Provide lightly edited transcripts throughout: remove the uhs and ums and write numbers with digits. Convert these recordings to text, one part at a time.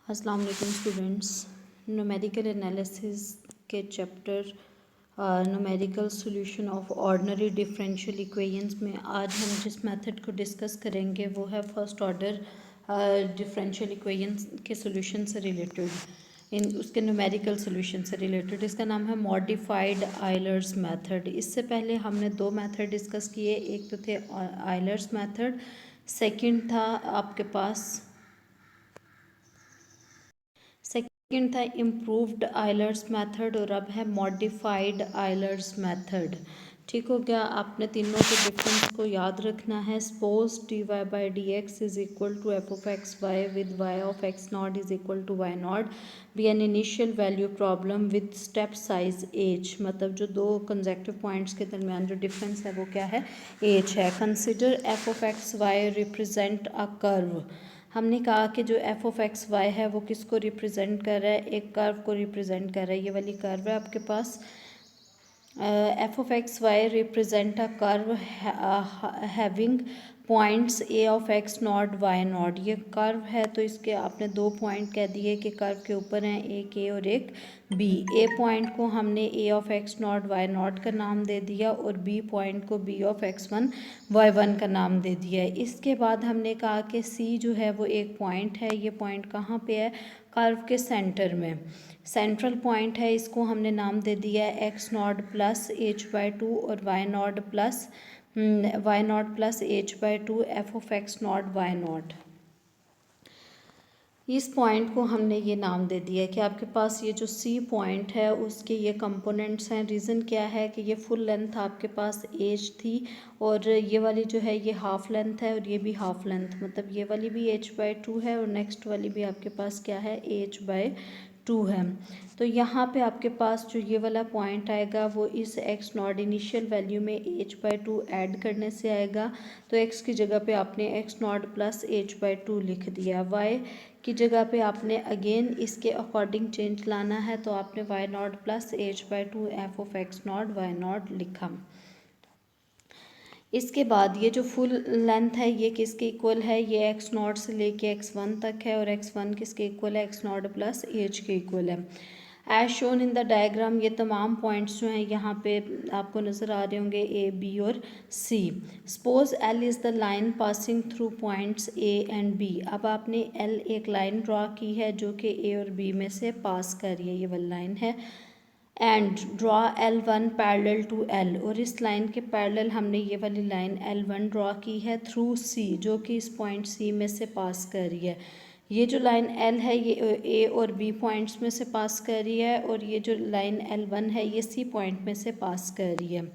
अस्सलाम वालेकुम students. Numerical analysis के chapter numerical solution of ordinary differential equations में आज हम जिस मेथड को डिस्कस करेंगे वो है फर्स्ट ऑर्डर डिफरेंशियल इक्वेशंस के सॉल्यूशन से रिलेटेड, उसके न्यूमेरिकल सॉल्यूशन से रिलेटेड। इसका नाम है मॉडिफाइड आयलर्स मेथड। इससे पहले हमने दो मेथड डिस्कस किए, एक तो थे आयलर्स मेथड, सेकंड था आपके पास सेकंड था इम्प्रूव्ड आयलर्स मेथड और अब है मॉडिफाइड आयलर्स मेथड। ठीक हो गया। आपने तीनों के डिफरेंस को याद रखना है। Suppose D Y by D X is equal to F of x Y with Y of x naught is equal to Y naught be an initial value problem with step size H. मतलब जो दो consecutive points के दरमियान जो difference है वो क्या है, एच है। Consider F of x Y represent a curve. हमने कहा कि जो एफ ऑफ एक्स वाई है वो किसको रिप्रेजेंट कर रहा है, एक कर्व को रिप्रेजेंट कर रहा है। ये वाली कर्व है आपके पास। F of x Y represent a curve having points A of x naught Y naught. ये कर्व है तो इसके आपने दो पॉइंट कह दिए कि कर्व के ऊपर हैं, एक ए और एक बी। ए पॉइंट को हमने A of x naught Y naught का नाम दे दिया और बी पॉइंट को B of X one Y one का नाम दे दिया है। इसके बाद हमने कहा कि सी जो है वो एक पॉइंट है। ये पॉइंट कहाँ पे है, कर्व के सेंटर में, सेंट्रल पॉइंट है। इसको हमने नाम दे दिया है X naught plus H by two और Y naught plus H by two F of x naught Y naught. इस पॉइंट को हमने ये नाम दे दिया है कि आपके पास ये जो सी पॉइंट है उसके ये कंपोनेंट्स हैं। रीज़न क्या है कि ये फुल लेंथ आपके पास एच थी और ये वाली जो है ये हाफ लेंथ है और ये भी हाफ लेंथ, मतलब ये वाली भी एच बाई टू है और नेक्स्ट वाली भी आपके पास क्या है, एच बाई टू है। तो यहाँ पे आपके पास जो ये वाला पॉइंट आएगा वो इस एक्स नॉट इनिशियल वैल्यू में एच बाई टू ऐड करने से आएगा। तो एक्स की जगह पे आपने x naught plus H by to लिख दिया। वाई की जगह पे आपने अगेन इसके अकॉर्डिंग चेंज लाना है तो आपने Y naught plus H by two F of x naught Y naught लिखा। इसके बाद ये जो फुल लेंथ है ये किसके इक्वल है, ये एक्स नॉट से लेके एक्स वन तक है और एक्स वन किसके इक्वल है, एक्स नॉट प्लस एच के इक्वल है। As shown in the diagram ये तमाम पॉइंट्स जो हैं यहाँ पे आपको नज़र आ रहे होंगे, ए बी और C. Suppose L is the line passing through points A and B. अब आपने एल एक लाइन ड्रा की है जो कि ए और बी में से पास कर रही है, ये वाली लाइन है। And draw L one parallel to L, और इस लाइन के पैरेलल हमने ये वाली लाइन एल वन ड्रॉ की है थ्रू सी, जो कि इस पॉइंट सी में से पास कर रही है। ये जो लाइन एल है ये ए और बी पॉइंट्स में से पास कर रही है और ये जो लाइन एल वन है ये सी पॉइंट में से पास कर रही है।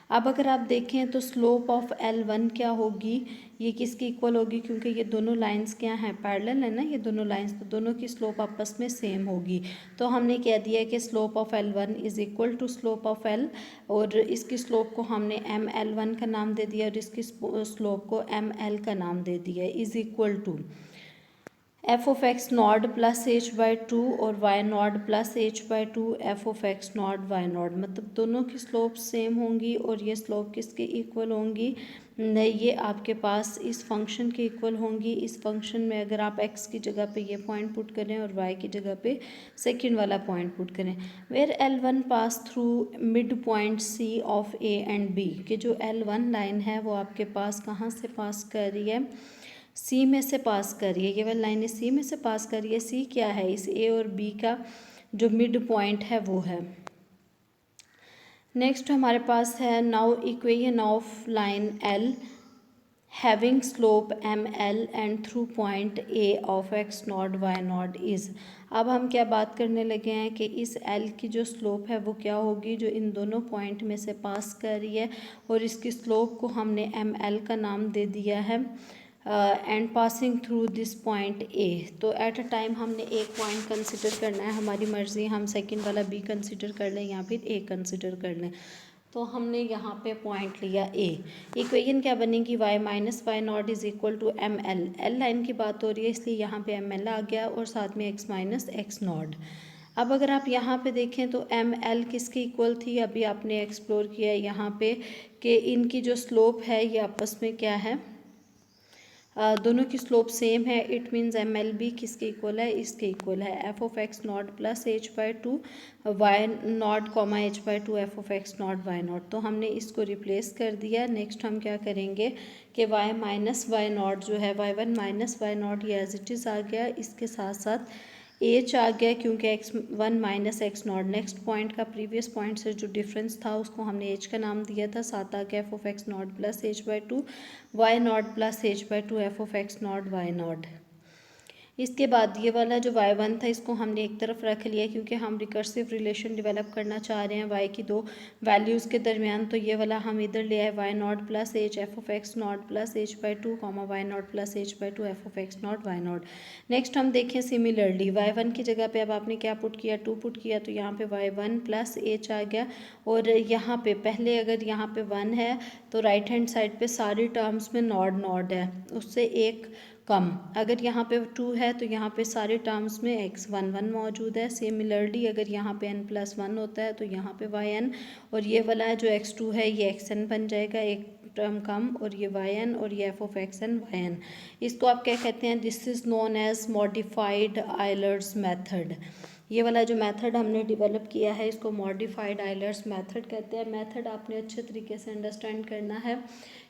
अब अगर आप देखें तो स्लोप ऑफ एल वन क्या होगी, ये किसकी इक्वल होगी, क्योंकि ये दोनों लाइंस क्या हैं, पैरेलल है ना ये दोनों लाइंस, तो दोनों की स्लोप आपस में सेम होगी। तो हमने कह दिया कि slope of L one is equal to slope of L, और इसकी स्लोप को हमने एम एल वन का नाम दे दिया और इसकी स्लोप को एम एल का नाम दे दिया, is equal to F of x naught plus H by two और Y naught plus H by two F of x naught Y naught. मतलब दोनों की स्लोप सेम होंगी और ये स्लोप किसके इक्वल होंगी, ये आपके पास इस फंक्शन के इक्वल होंगी। इस फंक्शन में अगर आप x की जगह पे ये पॉइंट पुट करें और y की जगह पे सेकंड वाला पॉइंट पुट करें, where L one pass through mid point C of A and B, कि जो एल वन लाइन है वो आपके पास कहाँ से पास कर रही है, सी में से पास कर रही है। ये वाली लाइन सी में से पास कर रही है। सी क्या है, इस ए और बी का जो मिड पॉइंट है वो है। नेक्स्ट हमारे पास है now equation of line L having slope M L and through point A of x naught Y naught is. अब हम क्या बात करने लगे हैं कि इस एल की जो स्लोप है वो क्या होगी, जो इन दोनों पॉइंट में से पास कर रही है, और इसकी स्लोप को हमने एम एल का नाम दे दिया है and passing through this point A. तो एट अ टाइम हमने एक पॉइंट कंसिडर करना है, हमारी मर्ज़ी, हम सेकंड वाला बी कंसिडर कर लें या फिर ए कंसिडर कर लें। तो हमने यहाँ पे पॉइंट लिया ए। इक्वेशन क्या बनेगी, y minus Y naught is equal to M L. L line की बात हो रही है इसलिए यहाँ पे एम एल आ गया और साथ में x माइनस एक्स नॉट। अब अगर आप यहाँ पे देखें तो एम एल किसकी इक्वल थी, अभी आपने एक्सप्लोर किया यहाँ पे कि इनकी जो स्लोप है ये आपस में क्या है, दोनों की स्लोप सेम है, it means M L B किसके इक्वल है, इसके इक्वल है। F of x naught plus H by two Y naught comma h by two F of x naught Y naught. तो हमने इसको रिप्लेस कर दिया। नेक्स्ट हम क्या करेंगे कि वाई माइनस वाई नॉट जो है y one minus Y naught ये एज इट इज़ आ गया, इसके साथ साथ एच आ गया क्योंकि x one minus x naught next point का प्रीवियस पॉइंट से जो डिफरेंस था उसको हमने एच का नाम दिया था। साथ आ गया f of x naught plus H by two Y naught plus H by two F of x naught Y naught. इसके बाद ये वाला जो y1 था इसको हमने एक तरफ रख लिया क्योंकि हम रिकर्सिव रिलेशन डेवलप करना चाह रहे हैं y की दो वैल्यूज़ के दरमियान। तो ये वाला हम इधर ले आए y naught plus h f of x naught plus H by two comma y naught plus H by two F of x naught Y naught. Next हम देखें सिमिलरली y1 की जगह पे अब आपने क्या पुट किया, 2 पुट किया, तो यहाँ पे y1 प्लस एच आ गया। और यहाँ पे पहले अगर यहाँ पे 1 है तो राइट हैंड साइड पे सारी टर्म्स में नॉट नॉट है, उससे एक कम। अगर यहाँ पे 2 है तो यहाँ पे सारे टर्म्स में x1 मौजूद है। सिमिलरली अगर यहाँ पे n+1 होता है तो यहाँ पे yn, और ये वाला जो x2 है ये xn बन जाएगा, एक टर्म कम, और ये yn और ये f ऑफ xn yn। इसको आप क्या कहते हैं, this is known as modified Euler's method. ये वाला जो मेथड हमने डेवलप किया है इसको मॉडिफाइड आयलर्स मेथड कहते हैं। मेथड आपने अच्छे तरीके से अंडरस्टैंड करना है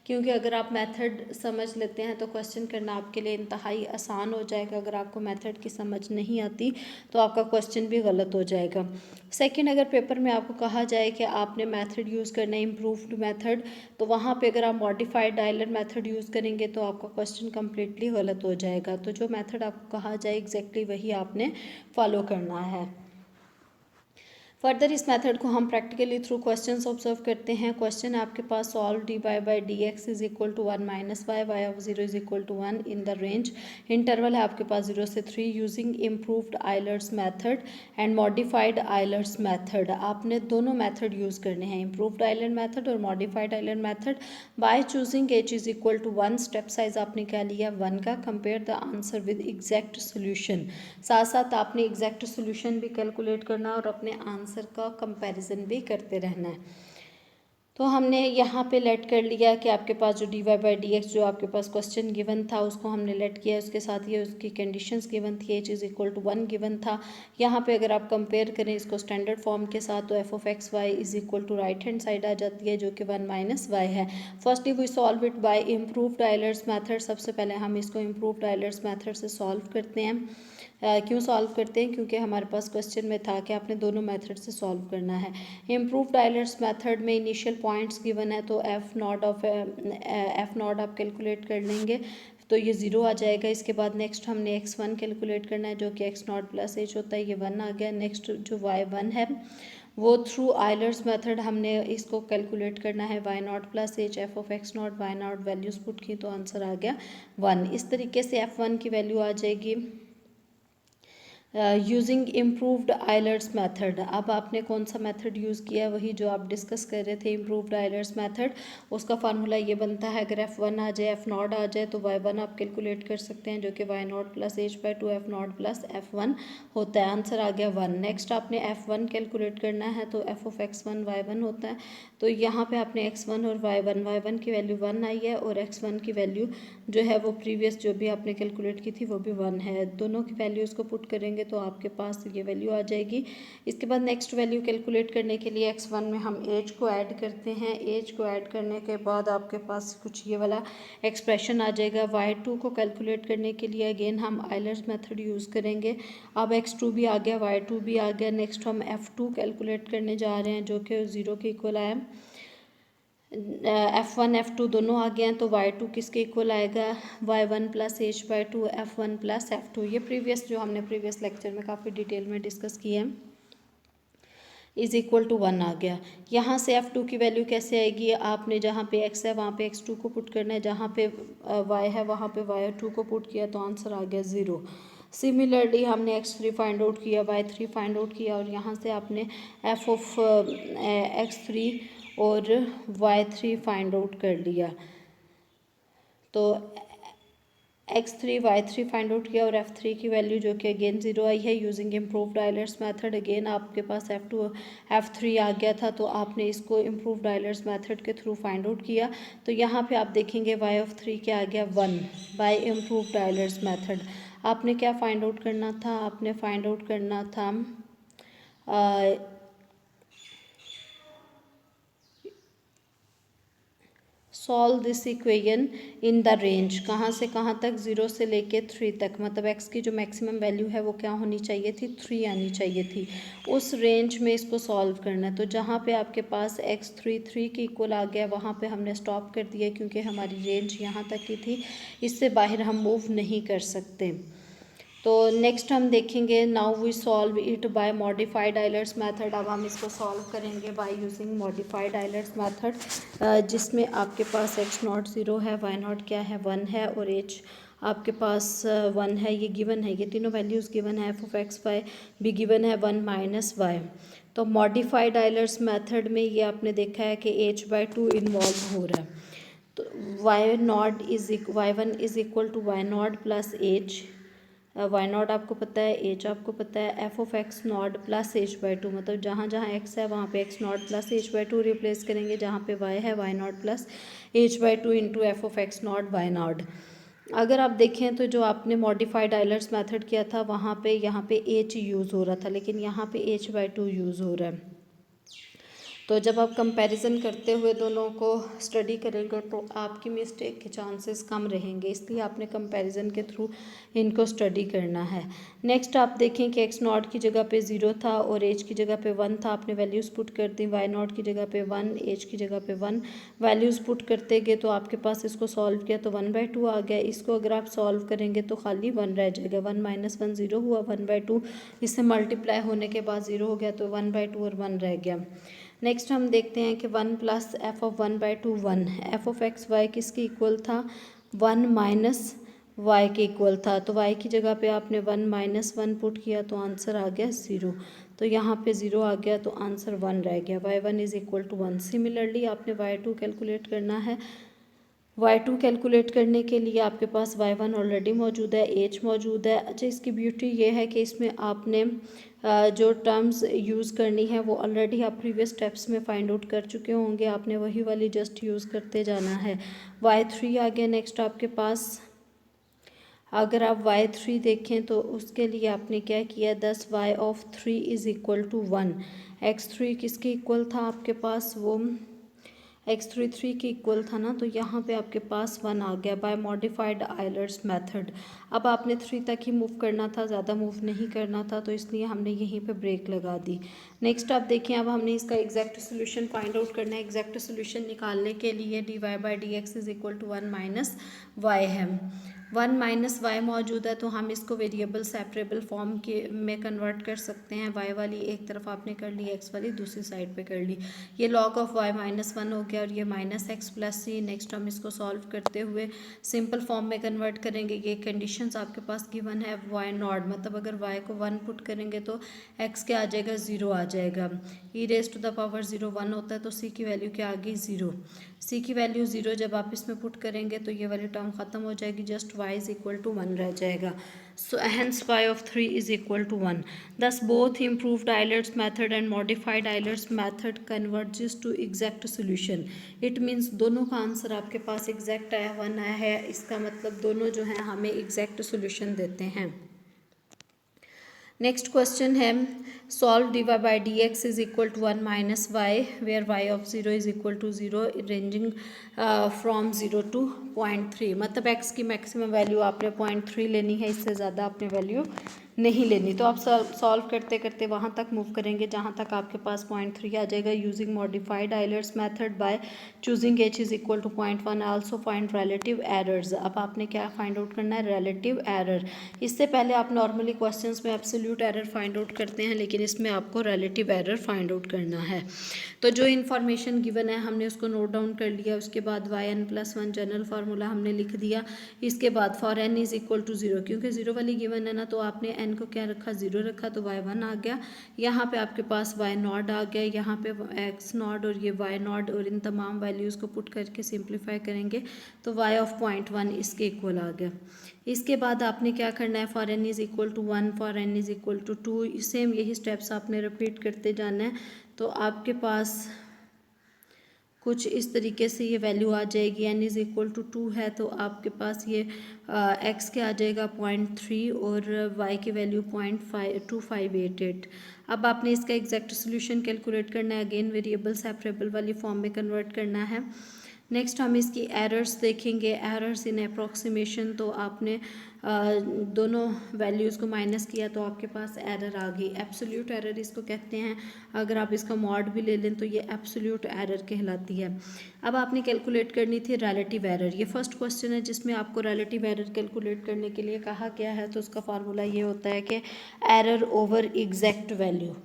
क्योंकि अगर आप मेथड समझ लेते हैं तो क्वेश्चन करना आपके लिए इंतहाई आसान हो जाएगा। अगर आपको मेथड की समझ नहीं आती तो आपका क्वेश्चन भी गलत हो जाएगा। सेकंड, अगर पेपर में आपको कहा जाए कि आपने मेथड यूज़ करना है इम्प्रूव्ड मेथड, तो वहाँ पे अगर आप मॉडिफाइड आयलर मेथड यूज़ करेंगे तो आपका क्वेश्चन कम्प्लीटली गलत हो जाएगा। तो जो मेथड आपको कहा जाए एग्जैक्टली वही आपने फॉलो करना है। फर्दर इस मेथड को हम प्रैक्टिकली थ्रू क्वेश्चंस ऑब्जर्व करते हैं। क्वेश्चन है आपके पास solve D Y by D X is equal to 1 minus Y Y of 0 is equal to 1 in the range. Interval है आपके पास 0 से 3 using improved Euler's method and modified Euler's method. आपने दोनों मेथड यूज़ करने हैं, इम्प्रूव्ड आयलर मेथड और modified Euler method. By choosing H is equal to 1, step size आपने क्या लिया 1 का। Compare the answer with exact solution, साथ साथ आपने एग्जैक्ट सोल्यूशन भी कैलकुलेट करना और अपने आंसर का कंपैरिजन भी करते रहना है। तो हमने यहाँ पे लेट कर लिया कि आपके पास जो d Y by D x जो आपके पास क्वेश्चन गिवन था उसको हमने लेट किया, उसके साथ ये उसकी कंडीशंस गिवन थी, h is equal to 1 given था। यहाँ पे अगर आप कंपेयर करें इसको स्टैंडर्ड फॉर्म के साथ तो F of x Y is equal to right hand side आ जाती है जो कि 1 माइनस वाई है। Firstly we solve it by improved Euler's method. सबसे पहले हम इसको इम्प्रूव्ड आयलर्स मैथड से सॉल्व करते हैं। क्यों सॉल्व करते हैं, क्योंकि हमारे पास क्वेश्चन में था कि आपने दोनों मेथड से सॉल्व करना है। इम्प्रूव्ड आयलर्स मेथड में इनिशियल पॉइंट्स गिवन है तो एफ नॉट आप कैलकुलेट कर लेंगे तो ये 0 आ जाएगा। इसके बाद नेक्स्ट हमने x1 कैलकुलेट करना है जो कि x नॉट प्लस एच होता है, ये 1 आ गया। नेक्स्ट जो y1 है वो थ्रू आयलर्स मेथड हमने इसको कैलकुलेट करना है, y naught plus h f of x naught Y naught values put की तो आंसर आ गया 1। इस तरीके से f1 की वैल्यू आ जाएगी यूजिंग इम्प्रूव्ड आयलर्स मेथड। अब आपने कौन सा मेथड यूज़ किया है, वही जो आप डिस्कस कर रहे थे इम्प्रूव्ड आयलर्स मेथड। उसका फार्मूला ये बनता है, अगर f1 आ जाए f0 आ जाए तो y1 आप कैलकुलेट कर सकते हैं जो कि y naught plus H by two f naught plus f1 होता है। आंसर आ गया 1। नेक्स्ट आपने f1 कैलकुलेट करना है तो f ऑफ x1 y1 होता है। तो यहाँ पे आपने x1 और y1 की वैल्यू 1 आई है और x1 की वैल्यू जो है वो प्रीवियस जो भी आपने कैलकुलेट की थी वो भी 1 है। दोनों की वैल्यूज़ को पुट करेंगे तो आपके पास ये वैल्यू आ जाएगी। इसके बाद नेक्स्ट वैल्यू कैलकुलेट करने के लिए x1 में हम एज को ऐड करते हैं। एज को ऐड करने के बाद आपके पास कुछ ये वाला एक्सप्रेशन आ जाएगा। y2 को कैलकुलेट करने के लिए अगेन हम आयलर्स मेथड यूज़ करेंगे। अब x2 भी आ गया, y2 भी आ गया। नेक्स्ट हम f2 कैलकुलेट करने जा रहे हैं जो कि 0 के इक्वल आया। f1 f2 दोनों आ गए हैं तो y2 किसके इक्वल आएगा, y1 plus H by to f1 plus f2। ये प्रीवियस जो हमने प्रीवियस लेक्चर में काफ़ी डिटेल में डिस्कस किए हैं, इज़ इक्वल टू 1 आ गया। यहाँ से f2 की वैल्यू कैसे आएगी, आपने जहाँ पे x है वहाँ पे x2 को पुट करना है, जहाँ पे y है वहाँ पे y2 को पुट किया तो आंसर आ गया 0। सिमिलरली हमने x3 फाइंड आउट किया, y3 फाइंड आउट किया और यहाँ से आपने f ऑफ x3 और y3 फाइंड आउट कर लिया। तो x3 y3 फाइंड आउट किया और f3 की वैल्यू जो कि अगेन 0 आई है using improved Euler's method. Again आपके पास f2 f3 आ गया था तो आपने इसको इम्प्रूव्ड आइलर्स मेथड के थ्रू फाइंड आउट किया। तो यहाँ पे आप देखेंगे y ऑफ 3 क्या आ गया 1 बाय इम्प्रूव्ड आइलर्स मेथड। आपने क्या फाइंड आउट करना था, आपने फाइंड आउट करना था solve this equation in the range, कहाँ से कहाँ तक, 0 से लेके 3 तक, मतलब x की जो मैक्सिमम वैल्यू है वो क्या होनी चाहिए थी, 3 आनी चाहिए थी। उस रेंज में इसको सॉल्व करना है। तो जहाँ पे आपके पास x3 3 के इक्वल आ गया वहाँ पे हमने स्टॉप कर दिया क्योंकि हमारी रेंज यहाँ तक की थी, इससे बाहर हम मूव नहीं कर सकते। तो नेक्स्ट हम देखेंगे now we solve it by modified Euler's method. अब हम इसको सॉल्व करेंगे by using modified Euler's method, जिसमें आपके पास x नॉट 0 है, y नॉट क्या है 1 है और h आपके पास 1 है। ये गिवन है, ये तीनों वैल्यूज़ गिवन है, f ऑफ x y भी गिवन है 1 माइनस वाई। तो मॉडिफाइड आइलर्स मेथड में ये आपने देखा है कि h/2 इन्वॉल्व हो रहा है। तो y1 is equal to Y naught plus h, y naught आपको पता है, एच आपको पता है, f of x naught plus h/2, मतलब जहाँ जहाँ एक्स है वहाँ पे x naught plus h/2 replace करेंगे, जहाँ पे वाई है y naught plus h/2 into f of x naught Y naught. अगर आप देखें तो जो आपने मॉडिफाइड आइलर्स मेथड किया था वहाँ पे यहाँ पे h यूज़ हो रहा था, लेकिन यहाँ पे h/2 यूज़ हो रहा है। तो जब आप कंपैरिजन करते हुए दोनों को स्टडी करेंगे तो आपकी मिस्टेक के चांसेस कम रहेंगे, इसलिए आपने कंपैरिजन के थ्रू इनको स्टडी करना है। नेक्स्ट आप देखें कि एक्स नॉट की जगह पे 0 था और एच की जगह पे 1 था, आपने वैल्यूज़ पुट कर दी, वाई नॉट की जगह पे 1, एच की जगह पे 1 वैल्यूज़ पुट करते गए तो आपके पास इसको सॉल्व किया तो 1/2 आ गया। इसको अगर आप सॉल्व करेंगे तो खाली 1 रह जाएगा, 1 माइनस 1 0 हुआ, 1/2 इससे मल्टीप्लाई होने के बाद 0 हो गया तो 1/2 और 1 रह गया। नेक्स्ट हम देखते हैं कि 1 plus f of 1/2 1, f of x y किसके इक्वल था, 1 माइनस वाई के इक्वल था। तो वाई की जगह पे आपने 1 माइनस 1 पुट किया तो आंसर आ गया 0। तो यहाँ पे 0 आ गया तो आंसर 1 रह गया, y1 is equal to 1। Similarly आपने y2 कैलकुलेट करना है। y2 कैलकुलेट करने के लिए आपके पास y1 ऑलरेडी मौजूद है, h मौजूद है। अच्छा, इसकी ब्यूटी ये है कि इसमें आपने जो टर्म्स यूज़ करनी है वो ऑलरेडी आप प्रीवियस स्टेप्स में फाइंड आउट कर चुके होंगे, आपने वही वाली जस्ट यूज़ करते जाना है। y3 आ गया नेक्स्ट आपके पास। अगर आप y3 देखें तो उसके लिए आपने क्या किया, 10 y of 3 is equal to 1। x3 किसके इक्वल था आपके पास, वो x3 3 के इक्वल था ना, तो यहाँ पे आपके पास 1 आ गया बाय मॉडिफाइड आइलर्स मेथड। अब आपने 3 तक ही मूव करना था, ज़्यादा मूव नहीं करना था, तो इसलिए हमने यहीं पे ब्रेक लगा दी। नेक्स्ट आप देखिए, अब हमने इसका एग्जैक्ट सोल्यूशन फाइंड आउट करना है। एग्जैक्ट सोल्यूशन निकालने के लिए dy/dx is equal to 1 minus Y है। 1 माइनस वाई मौजूद है तो हम इसको वेरिएबल सेपरेबल फॉर्म के में कन्वर्ट कर सकते हैं। वाई वाली एक तरफ आपने कर ली, एक्स वाली दूसरी साइड पे कर ली। ये लॉग ऑफ वाई माइनस 1 हो गया और ये माइनस एक्स प्लस सी। नेक्स्ट हम इसको सॉल्व करते हुए सिंपल फॉर्म में कन्वर्ट करेंगे। ये कंडीशंस आपके पास गिवन है, वाई नॉट मतलब अगर वाई को 1 पुट करेंगे तो एक्स क्या आ जाएगा, 0 आ जाएगा। E raise to the power 0 1 होता है तो सी की वैल्यू क्या आ गई, 0। सी की वैल्यू 0 जब आप इसमें पुट करेंगे तो ये वाली टर्म खत्म हो जाएगी, just y is equal to 1 रह जाएगा। सो hence y of 3 is equal to 1. Thus both improved Euler's method and modified Euler's method converges to exact solution. It means दोनों का आंसर आपके पास एग्जैक्ट आया, 1 आया है, इसका मतलब दोनों जो हैं हमें एग्जैक्ट सोल्यूशन देते हैं। नेक्स्ट क्वेश्चन है, solve dy/dx is equal to 1 minus y where y of 0 is equal to 0 ranging from 0 to 0.3, मतलब x की मैक्सिमम वैल्यू आपने 0.3 लेनी है, इससे ज़्यादा आपने वैल्यू नहीं लेनी। तो आप सॉल्व करते करते वहाँ तक मूव करेंगे जहाँ तक आपके पास 0.3 आ जाएगा। Using modified Euler's method by choosing h is equal to 0.1, also find relative errors. अब आपने क्या फाइंड आउट करना है, रिलेटिव एरर। इससे पहले आप नॉर्मली क्वेश्चंस में एब्सोल्यूट एरर फाइंड आउट करते हैं, लेकिन इसमें आपको रिलेटिव एरर फाइंड आउट करना है। तो जो इन्फॉर्मेशन गिवन है हमने उसको नोट डाउन कर लिया, उसके बाद yn+1 जनरल फार्मूला हमने लिख दिया। इसके बाद for n is equal to 0, क्योंकि 0 वाली गिवन है ना तो आपने n एन को क्या रखा, 0 रखा, तो वाई 1 आ गया। यहाँ पे आपके पास वाई नॉट आ गया, यहाँ पे एक्स नॉट और ये वाई नॉट, और इन तमाम वैल्यूज़ को पुट करके सिंप्लीफाई करेंगे तो वाई ऑफ 0.1 इसके इक्वल आ गया। इसके बाद आपने क्या करना है, for n is equal to 1, for n is equal to 2, same यही स्टेप्स आपने रिपीट करते जाना है। तो आपके पास कुछ इस तरीके से ये वैल्यू आ जाएगी। एन इज़ इक्वल टू 2 है तो आपके पास ये एक्स के आ जाएगा 0.3 और वाई की वैल्यू 0.2588। अब आपने इसका एग्जैक्ट सोल्यूशन कैलकुलेट करना है, अगेन वेरिएबल सेपरेबल वाली फॉर्म में कन्वर्ट करना है। नेक्स्ट हम इसकी एरर्स देखेंगे, एरर्स इन अप्रॉक्सीमेशन। तो आपने दोनों वैल्यूज़ को माइनस किया तो आपके पास एरर आ गई, एब्सोल्यूट एरर इसको कहते हैं। अगर आप इसका मॉड भी ले लें तो ये एब्सोल्यूट एरर कहलाती है। अब आपने कैलकुलेट करनी थी रिलेटिव एरर। ये फर्स्ट क्वेश्चन है जिसमें आपको रिलेटिव एरर कैलकुलेट करने के लिए कहा गया है। तो उसका फार्मूला ये होता है कि एरर ओवर एग्जैक्ट वैल्यू,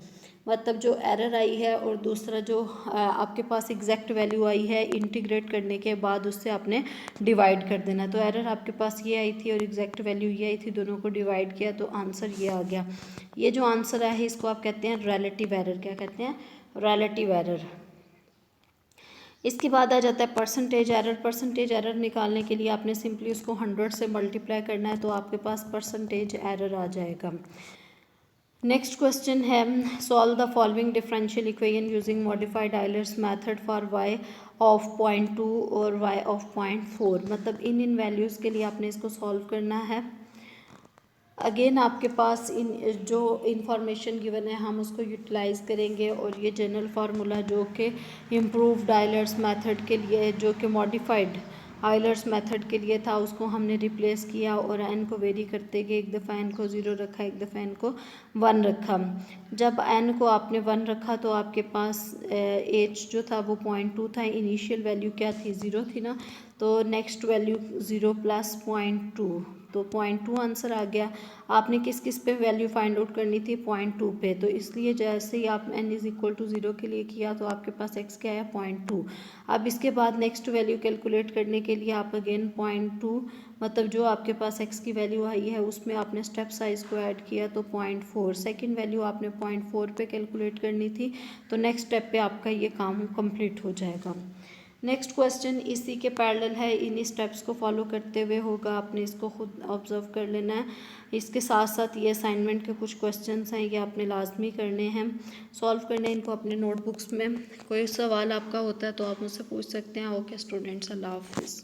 मतलब जो एरर आई है और दूसरा जो आपके पास एग्जैक्ट वैल्यू आई है, इंटीग्रेट करने के बाद उससे आपने डिवाइड कर देना। तो एरर आपके पास ये आई थी और एग्जैक्ट वैल्यू ये आई थी, दोनों को डिवाइड किया तो आंसर ये आ गया। ये जो आंसर है इसको आप कहते हैं रिलेटिव एरर। क्या कहते हैं, रिलेटिव एरर। इसके बाद आ जाता है परसेंटेज एरर। परसेंटेज एरर निकालने के लिए आपने सिंपली उसको 100 से मल्टीप्लाई करना है तो आपके पास परसेंटेज एरर आ जाएगा। नेक्स्ट क्वेश्चन है, solve the following differential equation using modified Euler's method for y of 0.2 और वाई ऑफ 0.4। मतलब इन वैल्यूज़ के लिए आपने इसको सॉल्व करना है। अगेन आपके पास इन जो इंफॉर्मेशन गिवन है हम उसको यूटिलाइज़ करेंगे और ये जनरल फार्मूला जो कि इम्प्रूव्ड आयलर्स मेथड के लिए, जो कि मॉडिफाइड आयलर्स मेथड के लिए था, उसको हमने रिप्लेस किया और एन को वेरी करते गए। एक दफ़ा एन को 0 रखा, एक दफ़ा एन को 1 रखा। जब एन को आपने 1 रखा तो आपके पास एच जो था वो 0.2 था। इनिशियल वैल्यू क्या थी, 0 थी ना, तो नेक्स्ट वैल्यू 0 प्लस 0.2, तो 0.2 आंसर आ गया। आपने किस किस पे वैल्यू फाइंड आउट करनी थी, 0.2 पे। तो इसलिए जैसे ही आप n इज़ इक्वल टू 0 के लिए किया तो आपके पास x क्या है, 0.2। अब इसके बाद नेक्स्ट वैल्यू कैलकुलेट करने के लिए आप अगेन 0.2, मतलब जो आपके पास x की वैल्यू आई है उसमें आपने स्टेप साइज़ को ऐड किया तो 0.4। सेकेंड वैल्यू आपने 0.4 पे कैलकुलेट करनी थी तो नेक्स्ट स्टेप पे आपका ये काम कंप्लीट हो जाएगा। नेक्स्ट क्वेश्चन इसी के पैरेलल है, इन्हीं स्टेप्स को फॉलो करते हुए होगा, आपने इसको खुद ऑब्जर्व कर लेना है। इसके साथ साथ ये असाइनमेंट के कुछ क्वेश्चंस हैं, ये आपने लाजमी करने हैं, सॉल्व करने हैं इनको अपने नोटबुक्स में। कोई सवाल आपका होता है तो आप मुझसे पूछ सकते हैं। ओके स्टूडेंट्स, अल्लाह हाफिज़।